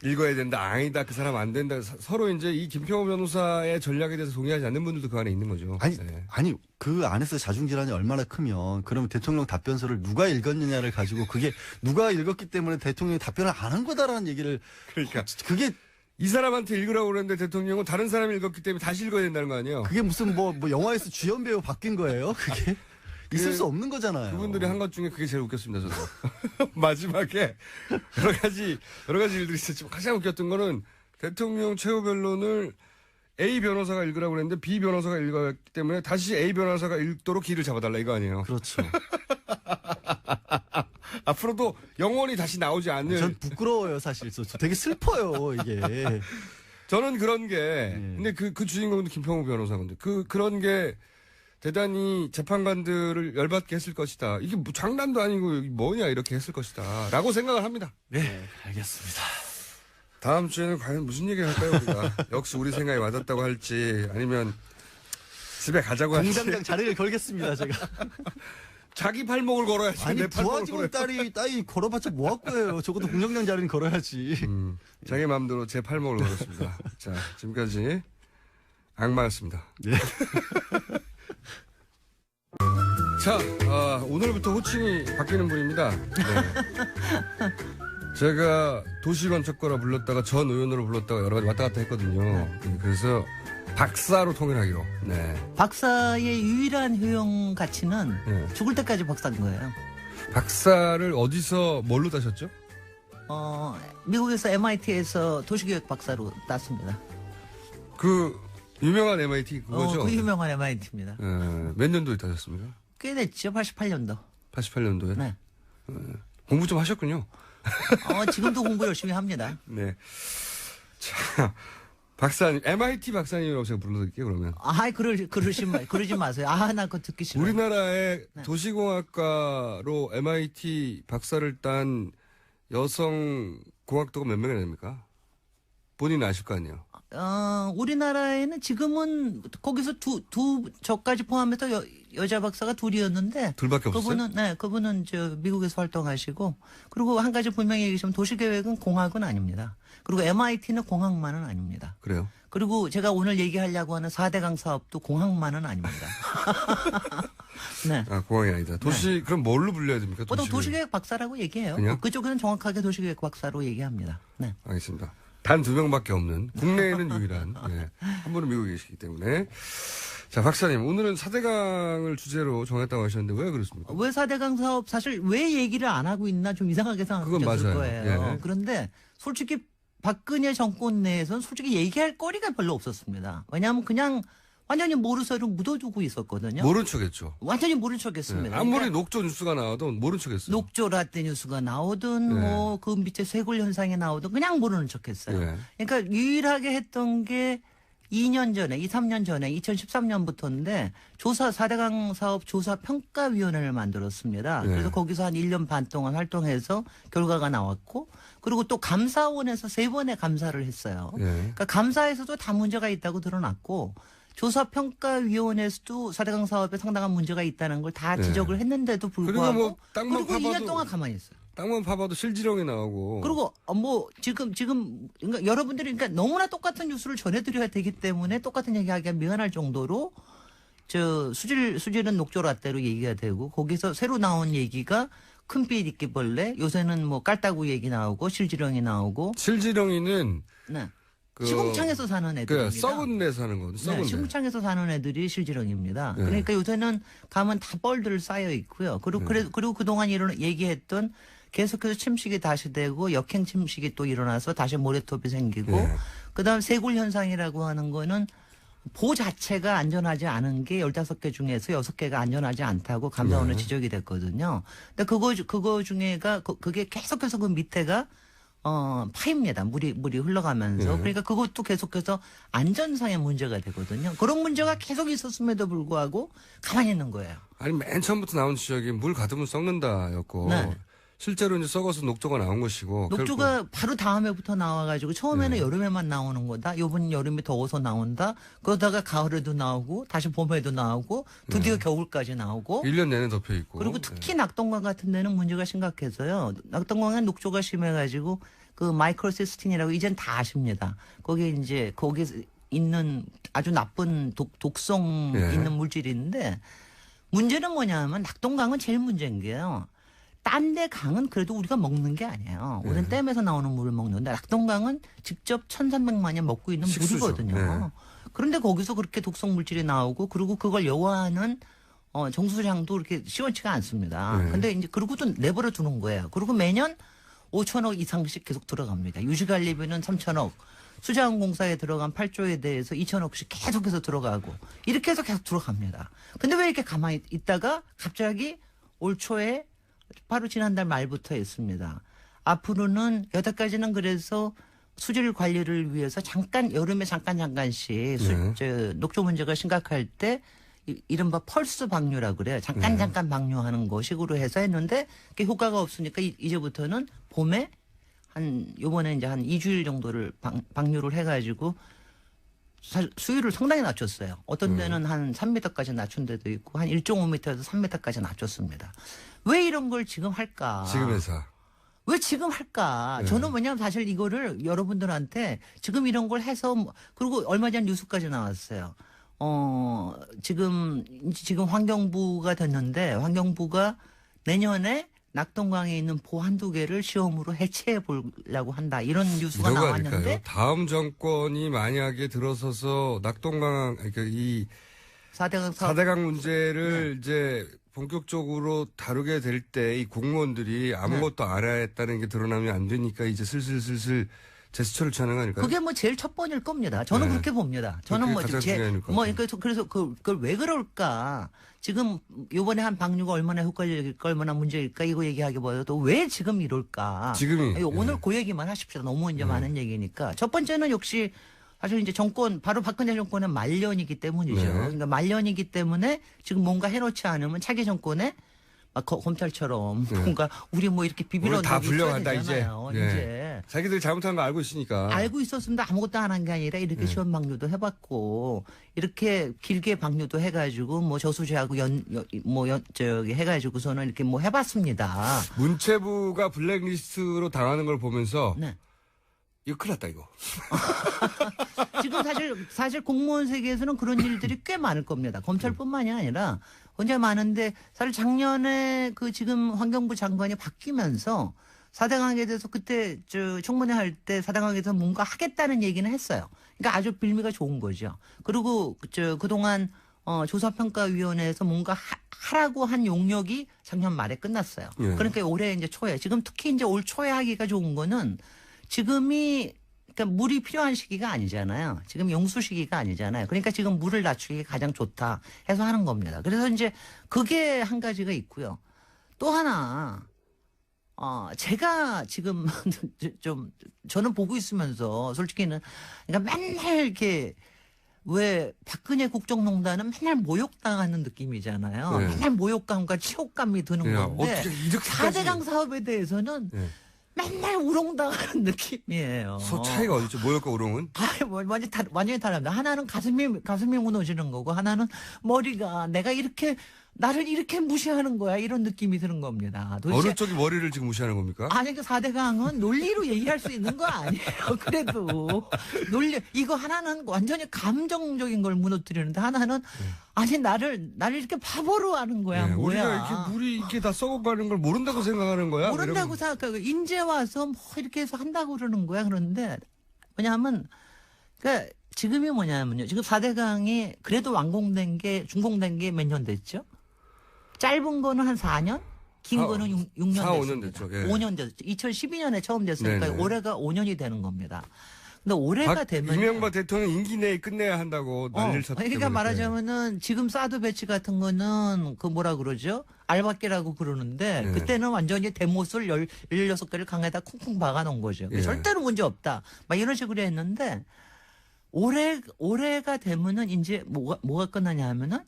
읽어야 된다. 아니다. 그 사람 안 된다. 서로 이제 이 김평호 변호사의 전략에 대해서 동의하지 않는 분들도 그 안에 있는 거죠. 네. 아니 그 안에서 자중질환이 얼마나 크면 그러면 대통령 답변서를 누가 읽었느냐를 가지고 그게 누가 읽었기 때문에 대통령이 답변을 안 한 거다라는 얘기를 그러니까 그게 이 사람한테 읽으라고 그랬는데 대통령은 다른 사람이 읽었기 때문에 다시 읽어야 된다는 거 아니에요? 그게 무슨 뭐 영화에서 주연 배우 바뀐 거예요? 그게 있을 수 없는 거잖아요. 그분들이 한 것 중에 그게 제일 웃겼습니다, 저도. 마지막에 여러 가지 일들이 있었지만 가장 웃겼던 거는 대통령 최후 변론을 A 변호사가 읽으라고 그랬는데 B 변호사가 읽었기 때문에 다시 A 변호사가 읽도록 길을 잡아달라 이거 아니에요. 그렇죠. 앞으로도 영원히 다시 나오지 않는. 전 부끄러워요, 사실. 저 되게 슬퍼요, 이게. 저는 그런 게, 근데 그 주인공도 김평우 변호사인데, 그런 게 대단히 재판관들을 열받게 했을 것이다. 이게 뭐 장난도 아니고 뭐냐 이렇게 했을 것이다. 라고 생각을 합니다. 네, 알겠습니다. 다음 주에는 과연 무슨 얘기를 할까요, 우리가? 역시 우리 생각이 맞았다고 할지, 아니면 집에 가자고 할지. 공장장 자리를 걸겠습니다, 제가. 자기 팔목을 걸어야지. 아니, 내 팔목을 도와주는 딸이 걸어봤자 뭐 할 거예요. 적어도 공장장 자리는 걸어야지. 자기 마음대로 제 팔목을 걸었습니다. 자, 지금까지 악마였습니다. 네. 자, 오늘부터 호칭이 바뀌는 분입니다. 네. 제가 도시건축가라 불렀다가 전 의원으로 불렀다가 여러 가지 왔다 갔다 했거든요. 네, 그래서 박사로 통일하기로. 네. 박사의 유일한 효용 가치는 네. 죽을 때까지 박사인 거예요. 박사를 어디서 뭘로 따셨죠? 미국에서 MIT에서 도시교육 박사로 땄습니다. 그 유명한 MIT 그거죠? 그 유명한 MIT입니다. 몇 년도에 따셨습니까? 꽤 됐죠, 88년도. 88년도에. 네. 공부 좀 하셨군요. 지금도 공부 열심히 합니다. 네. 자, 박사님, MIT 박사님이라고 제가 불러드릴게요, 그러면. 그러지 마세요. 나 그거 듣기 싫어요. 우리나라의 네. 도시공학과로 MIT 박사를 딴 여성 공학도가 몇 명이나 됩니까? 본인은 아실 거 아니에요? 우리나라에는 지금은 거기서 저까지 포함해서 여자 박사가 둘이었는데. 둘밖에 없어요? 그분은 미국에서 활동하시고, 그리고 한 가지 분명히 얘기하시면 도시계획은 공학은 아닙니다. 그리고 MIT는 공학만은 아닙니다. 그래요? 그리고 제가 오늘 얘기하려고 하는 4대강 사업도 공학만은 아닙니다. 네. 공학이 아니다. 그럼 뭘로 불려야 됩니까? 보통 도시계획 박사라고 얘기해요. 그냥? 그쪽은 정확하게 도시계획 박사로 얘기합니다. 네. 알겠습니다. 단 2명밖에 없는, 국내에는 유일한, 한 분은 미국에 계시기 때문에. 자, 박사님, 오늘은 4대강을 주제로 정했다고 하셨는데 왜 그렇습니까? 왜 4대강 사업 사실 왜 얘기를 안 하고 있나 좀 이상하게 그건 생각하셨을 맞아요. 거예요. 예. 그런데 솔직히 박근혜 정권 내에서는 솔직히 얘기할 거리가 별로 없었습니다. 왜냐하면 그냥 완전히 모르쇠로 묻어두고 있었거든요. 모른 척했죠. 완전히 모른 척했습니다. 아무리 그러니까 녹조 뉴스가 나와도 모른 척했어요. 녹조 라떼 뉴스가 나오든 네. 그 밑에 쇄골 현상이 나오든 그냥 모르는 척했어요. 네. 그러니까 유일하게 했던 게 2년 전에, 3년 전에, 2013년부터인데 4대강 사업 조사평가위원회를 만들었습니다. 네. 그래서 거기서 한 1년 반 동안 활동해서 결과가 나왔고, 그리고 또 감사원에서 3번의 감사를 했어요. 네. 그러니까 감사에서도 다 문제가 있다고 드러났고, 조사평가위원회에서도 4대강 사업에 상당한 문제가 있다는 걸 다 네. 지적을 했는데도 불구하고, 그리고 땅만 그리고 2년 파봐도- 동안 가만히 있어요. 땅만 파봐도 실지렁이 나오고. 그리고 지금 그러니까 여러분들이 그러니까 너무나 똑같은 뉴스를 전해드려야 되기 때문에 똑같은 얘기하기가 미안할 정도로 수질은 녹조라떼로 얘기가 되고, 거기서 새로 나온 얘기가 큰빛 이끼벌레, 요새는 깔따구 얘기 나오고 실지렁이 나오고. 실지렁이는 네. 시궁창에서 사는 애들입니다. 썩은 데 사는 거거든요. 썩은 데. 시궁창에서 사는 애들이 실지렁입니다. 네. 그러니까 요새는 가면 다 뻘들 쌓여 있고요. 그리고 그동안 얘기했던 계속해서 침식이 다시 되고 역행 침식이 또 일어나서 다시 모래톱이 생기고, 네. 그다음 쇄골 현상이라고 하는 거는 보 자체가 안전하지 않은 게 15개 중에서 6개가 안전하지 않다고 감사원에 지적이 됐거든요. 근데 그거 중에가 그게 계속해서 그 밑에가 파입니다. 물이 흘러가면서. 그러니까 그것도 계속해서 안전상의 문제가 되거든요. 그런 문제가 계속 있었음에도 불구하고 가만히 있는 거예요. 아니, 맨 처음부터 나온 지적이 물 가두면 썩는다였고. 네. 실제로 이제 썩어서 녹조가 나온 것이고. 녹조가 바로 다음 해부터 나와가지고 처음에는 네. 여름에만 나오는 거다. 요번 여름이 더워서 나온다. 그러다가 가을에도 나오고 다시 봄에도 나오고 드디어 겨울까지 나오고. 1년 내내 덮여 있고. 그리고 특히 낙동강 같은 데는 문제가 심각해서요. 낙동강에 녹조가 심해가지고 그 마이크로시스틴이라고 이젠 다 아십니다. 거기 있는 아주 나쁜 독성 예. 있는 물질인데, 문제는 뭐냐면 낙동강은 제일 문제인 게요. 딴 데 강은 그래도 우리가 먹는 게 아니에요. 우리는 댐에서 나오는 물을 먹는데 낙동강은 직접 1,300만 년 먹고 있는 식수죠. 물이거든요. 네. 그런데 거기서 그렇게 독성 물질이 나오고, 그리고 그걸 여와하는 정수장도 그렇게 시원치가 않습니다. 네. 근데 이제 그러고도 내버려 두는 거예요. 그리고 매년 5천억 이상씩 계속 들어갑니다. 유지관리비는 3천억, 수자원공사에 들어간 8조에 대해서 2천억씩 계속해서 들어가고, 이렇게 해서 계속 들어갑니다. 근데 왜 이렇게 가만히 있다가 갑자기 올 초에 바로 지난달 말부터 했습니다. 앞으로는 여태까지는 그래서 수질 관리를 위해서 여름에 잠깐씩 녹조 문제가 심각할 때 이른바 펄스 방류라 그래요. 잠깐 방류하는 거 식으로 해서 했는데 그게 효과가 없으니까 이제부터는 봄에 요번에 이제 한 2주일 정도를 방류를 해가지고 수위를 상당히 낮췄어요. 어떤 데는 한 3m까지 낮춘 데도 있고 한 1.5m에서 3m까지 낮췄습니다. 왜 이런 걸 지금 할까? 지금에서. 왜 지금 할까? 네. 저는 왜냐하면 사실 이거를 여러분들한테 지금 이런 걸 해서, 그리고 얼마 전 뉴스까지 나왔어요. 지금 환경부가 됐는데, 환경부가 내년에 낙동강에 있는 보 한두 개를 시험으로 해체해 보려고 한다. 이런 뉴스가 누가 나왔는데. 아닐까요? 다음 정권이 만약에 들어서서 낙동강, 그러니까 이 4대강 문제를 이제 본격적으로 다루게 될 때 이 공무원들이 아무것도 알아야 했다는 게 드러나면 안 되니까 이제 슬슬 제스처를 취하는 거 아닐까요? 그게 뭐 제일 첫 번일 겁니다. 저는 네. 그렇게 봅니다. 저는 그게 뭐 가장 중요할 것 뭐 같아요. 그래서 그걸 왜 그럴까? 지금 요번에 한 방류가 얼마나 효과적일까, 얼마나 문제일까 이거 얘기하기보다도 왜 지금 이럴까? 지금이. 아니, 오늘 네. 그 얘기만 하십시오. 너무 이제 많은 얘기니까. 첫 번째는 역시 사실 이제 정권 바로 박근혜 정권의 말년이기 때문이죠. 네. 그러니까 말년이기 때문에 지금 뭔가 해놓지 않으면 차기 정권에 막 검찰처럼 뭔가 우리 뭐 이렇게 비비러 오늘 다 불려간다, 이제. 되잖아요. 네. 이제. 자기들이 잘못한 거 알고 있으니까. 알고 있었습니다. 아무것도 안 한 게 아니라 이렇게 시험 방류도 해봤고 이렇게 길게 방류도 해가지고 뭐 저수지하고 저기 해가지고서는 이렇게 뭐 해봤습니다. 문체부가 블랙리스트로 당하는 걸 보면서 네. 이거 큰일 났다 이거. 지금 사실 공무원 세계에서는 그런 일들이 꽤 많을 겁니다. 검찰뿐만이 아니라 굉장히 많은데 사실 작년에 그 지금 환경부 장관이 바뀌면서 사대강에 대해서 그때 저 청문회 할 때 사대강에서 뭔가 하겠다는 얘기는 했어요. 그러니까 아주 빌미가 좋은 거죠. 그리고 그동안 조사평가위원회에서 뭔가 하라고 한 용역이 작년 말에 끝났어요. 예. 그러니까 올해 이제 초에 지금 특히 이제 올 초에 하기가 좋은 거는 지금이 그러니까 물이 필요한 시기가 아니잖아요. 지금 용수 시기가 아니잖아요. 그러니까 지금 물을 낮추기 가장 좋다 해서 하는 겁니다. 그래서 이제 그게 한 가지가 있고요. 또 하나 제가 지금 좀 저는 보고 있으면서 솔직히는 그러니까 맨날 이렇게 왜 박근혜 국정농단은 맨날 모욕당하는 느낌이잖아요. 네. 맨날 모욕감과 치욕감이 드는 야, 건데 어떻게 이렇게까지. 4대강 사업에 대해서는 네. 맨날 우롱당하는 느낌이에요. 차이가 어디죠? 모욕과 우롱은? 완전히 다릅니다. 하나는 가슴이 무너지는 거고, 하나는 머리가 내가 나를 이렇게 무시하는 거야. 이런 느낌이 드는 겁니다. 도대체 어느 쪽이 머리를 지금 무시하는 겁니까? 아니, 그 4대강은 논리로 얘기할 수 있는 거 아니에요. 그래도. 이거 하나는 완전히 감정적인 걸 무너뜨리는데 하나는 아니, 나를 이렇게 바보로 하는 거야. 네, 뭐야. 우리가 이렇게 물이 이렇게 다 썩어가는 걸 모른다고 생각하는 거야? 모른다고 생각하고, 인제 와서 뭐 이렇게 해서 한다고 그러는 거야. 그런데, 뭐냐면, 그러니까 지금이 뭐냐면요. 지금 4대강이 그래도 준공된 게 몇 년 됐죠? 짧은 거는 한 4년? 긴 거는 6년 4, 5년 됐습니다. 됐죠. 예. 5년 됐죠. 2012년에 처음 됐으니까 네네. 올해가 5년이 되는 겁니다. 근데 올해가 되면 이명박 대통령 임기 내에 끝내야 한다고 난리를 쳤기 그러니까 때문에. 말하자면은 지금 사드 배치 같은 거는 그 뭐라 그러죠? 알박기라고 그러는데 네. 그때는 완전히 대못을 16개를 강에다 쿵쿵 박아 놓은 거죠. 예. 절대로 문제 없다. 막 이런 식으로 했는데 올해가 되면은 이제 뭐가 끝나냐 하면은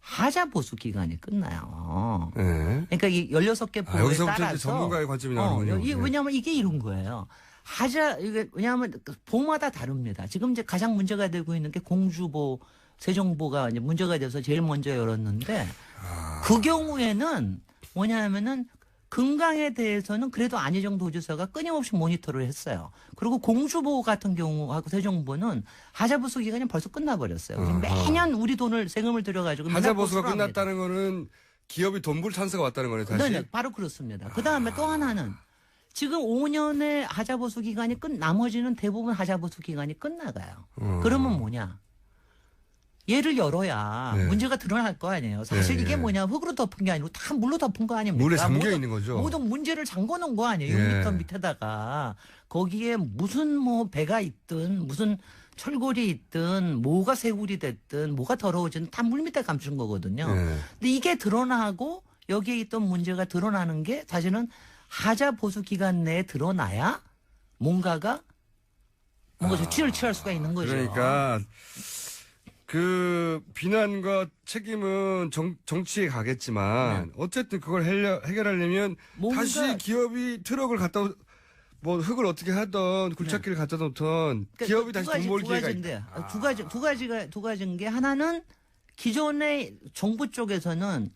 하자 보수 기간이 끝나요. 네. 그러니까 이 16개 보호에 여기서부터 이제 따라서 전문가의 관점이 나오는군요. 예. 왜냐하면 이게 이런 거예요. 이게 왜냐하면 보마다 다릅니다. 지금 이제 가장 문제가 되고 있는 게 공주보, 세종보가 이제 문제가 돼서 제일 먼저 열었는데 그 경우에는 뭐냐면은 금강에 대해서는 그래도 안희정 도지사가 끊임없이 모니터를 했어요. 그리고 공주보 같은 경우하고 세종보는 하자보수 기간이 벌써 끝나버렸어요. 매년 우리 돈을 세금을 들여가지고 하자보수가 맨날 보수를 합니다. 끝났다는 거는 기업이 돈 벌 찬스가 왔다는 거네 다시. 네, 바로 그렇습니다. 그 다음에 또 하나는 지금 5년의 하자보수 기간이 나머지는 대부분 하자보수 기간이 끝나가요. 그러면 뭐냐? 얘를 열어야 네. 문제가 드러날 거 아니에요. 사실 네, 이게 네. 뭐냐? 흙으로 덮은 게 아니고 다 물로 덮은 거 아닙니까? 물에 잠겨 있는 거죠. 모든 문제를 잠궈 놓은 거 아니에요. 네. 6m 밑에다가 거기에 무슨 뭐 배가 있든 무슨 철골이 있든 뭐가 새울이 됐든 뭐가 더러워지든 다 물 밑에 감춘 거거든요. 네. 근데 이게 드러나고 여기에 있던 문제가 드러나는 게 사실은 하자 보수 기간 내에 드러나야 뭔가 조치를 취할 수가 있는 거죠. 그러니까 그 비난과 책임은 정치에 가겠지만 어쨌든 그걸 해결하려면 뭔가- 다시 기업이 트럭을 갖다 뭐 흙을 어떻게 하던 굴착기를 갖다 놓던 그러니까 기업이 다시 돈 벌 기회가 가지인데 있다. 두 가지인 게 하나는 기존의 정부 쪽에서는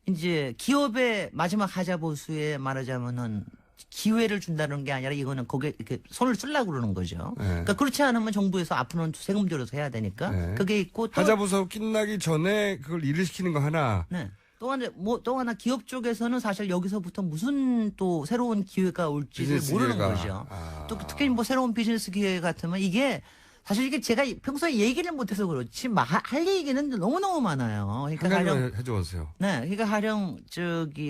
이제 기업의 마지막 하자 보수에 말하자면은 기회를 준다는 게 아니라 이거는 거기에 이렇게 손을 쓰려고 그러는 거죠. 네. 그러니까 그렇지 않으면 정부에서 앞으로는 세금 줄여서 해야 되니까 네. 그게 있고 또 하자보수 끝나기 전에 그걸 일을 시키는 거 하나. 네. 또 하나 기업 쪽에서는 사실 여기서부터 무슨 또 새로운 기회가 올지를 비즈니스 모르는 기회가. 거죠. 또 특히 뭐 새로운 비즈니스 기회 같으면 이게 사실 이게 제가 평소에 얘기를 못해서 그렇지 할 얘기는 너무너무 많아요. 한 그러니까 가지만 해줘보세요. 네, 그러니까 가령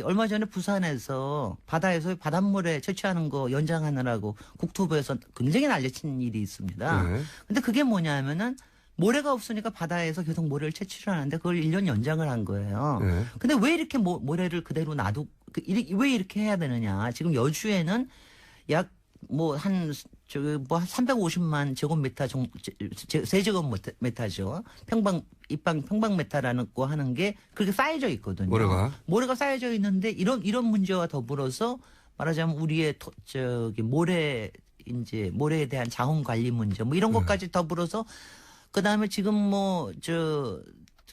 얼마 전에 부산에서 바다에서 바닷물에 채취하는 거 연장하느라고 국토부에서 굉장히 난리친 일이 있습니다. 네. 근데 그게 뭐냐면은 모래가 없으니까 바다에서 계속 모래를 채취를 하는데 그걸 1년 연장을 한 거예요. 네. 근데 왜 이렇게 모래를 그대로 왜 이렇게 해야 되느냐. 지금 여주에는 약 한 350만 제곱미터 세제곱미터죠. 평방미터라는 거 하는 게 그렇게 쌓여져 있거든요. 모래가 쌓여져 있는데 이런 문제와 더불어서 말하자면 우리의 모래에 대한 자원 관리 문제 뭐 이런 것까지 더불어서 그다음에 지금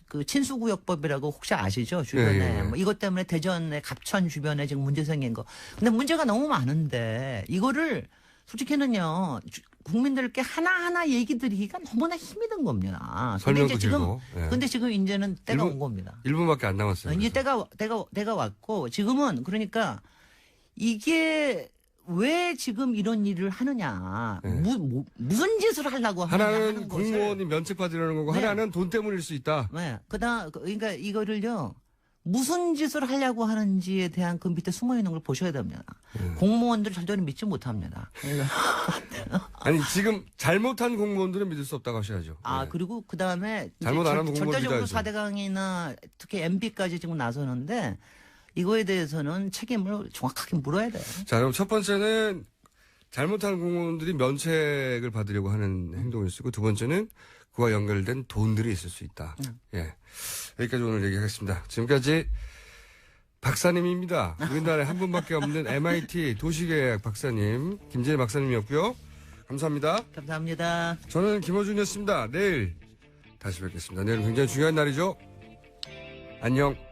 그 친수구역법이라고 혹시 아시죠? 주변에. 뭐 이것 때문에 대전의 갑천 주변에 지금 문제 생긴 거. 근데 문제가 너무 많은데 이거를 솔직히는요. 국민들께 하나하나 얘기 드리기가 너무나 힘이 든 겁니다. 설명도 길고. 근데 지금 이제는 때가 온 겁니다. 1분밖에 안 남았어요. 이제 때가 왔고 지금은 그러니까 이게 왜 지금 이런 일을 하느냐. 무슨 짓을 하려고 하나는 공무원이 면책받으려는 거고 네. 하나는 돈 때문일 수 있다. 네. 그러니까 이거를요. 무슨 짓을 하려고 하는지에 대한 그 밑에 숨어 있는 걸 보셔야 됩니다. 공무원들 절대로 믿지 못합니다. 아니 지금 잘못한 공무원들은 믿을 수 없다고 하셔야죠. 그리고 그다음에 잘못 안 하면 공무원 절대적으로 믿어야죠. 4대강이나 특히 MB까지 지금 나서는데 이거에 대해서는 책임을 정확하게 물어야 돼요. 자, 그럼 첫 번째는 잘못한 공무원들이 면책을 받으려고 하는 행동일 수 있고 두 번째는 그와 연결된 돈들이 있을 수 있다. 예. 여기까지 오늘 얘기하겠습니다. 지금까지 박사님입니다. 우리나라에 한 분밖에 없는 MIT 도시계약 박사님, 김재일 박사님이었고요. 감사합니다. 감사합니다. 저는 김호준이었습니다. 내일 다시 뵙겠습니다. 내일은 굉장히 중요한 날이죠. 안녕.